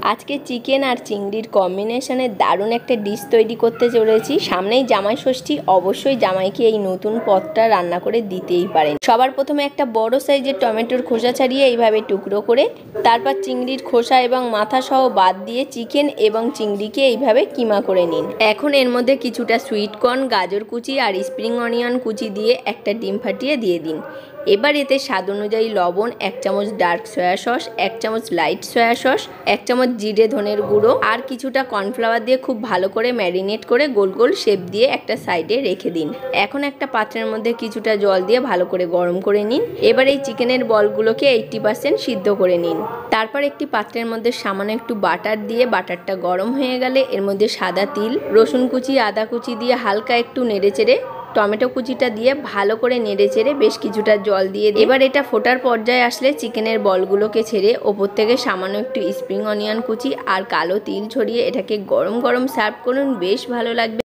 আজকে চিকেন আর চিংড়ির কম্বিনেশনে দারুণ একটা ডিশ তৈরি করতে চলেছি। সামনেই জামাই ষষ্ঠী, অবশ্যই জামাইকে এই নতুন পদটা রান্না করে দিতেই পারেন। সবার প্রথমে একটা বড় সাইজের টমেটোর খোসা ছাড়িয়ে এইভাবে টুকরো করে, তারপর চিংড়ির খোসা এবং মাথা সহ বাদ দিয়ে চিকেন এবং চিংড়িকে এইভাবে কিমা করে নিন। এখন এর মধ্যে কিছুটা সুইট কর্ন, গাজর কুচি আর স্প্রিং অনিয়ন কুচি দিয়ে একটা ডিম ফাটিয়ে দিয়ে দিন। এবার এতে স্বাদ অনুযায়ী লবণ, 1 চামচ ডার্ক সয়া সস, 1 চামচ লাইট সয়া সস, 1 চামচ জিরে ধনের গুঁড়ো আর কিছুটা কর্নফ্লাওয়ার দিয়ে খুব ভালো করে ম্যারিনেট করে গোল গোল শেপ দিয়ে একটা সাইডে রেখে দিন। এখন একটা পাত্রের মধ্যে কিছুটা জল দিয়ে ভালো করে গরম করে নিন। এবার এই চিকেনের বলগুলোকে 80% সিদ্ধ করে নিন। তারপর একটি পাত্রের মধ্যে সামান্য একটু বাটার দিয়ে, বাটারটা গরম হয়ে গেলে এর মধ্যে সাদা তিল, রসুন কুচি, আদা কুচি দিয়ে হালকা একটু নেড়েচেড়ে, টমেটো কুচিটা দিয়ে ভালো করে নেড়েচেড়ে বেশ কিছুটা জল দিয়ে এবার এটা ফোটার পর্যায়ে আসলে চিকেনের বলগুলোকে ছেড়ে ওপর থেকে সামান্য একটু স্প্রিং অনিয়ন কুচি আর কালো তিল ছড়িয়ে এটাকে গরম গরম সার্ভ করুন। বেশ ভালো লাগবে।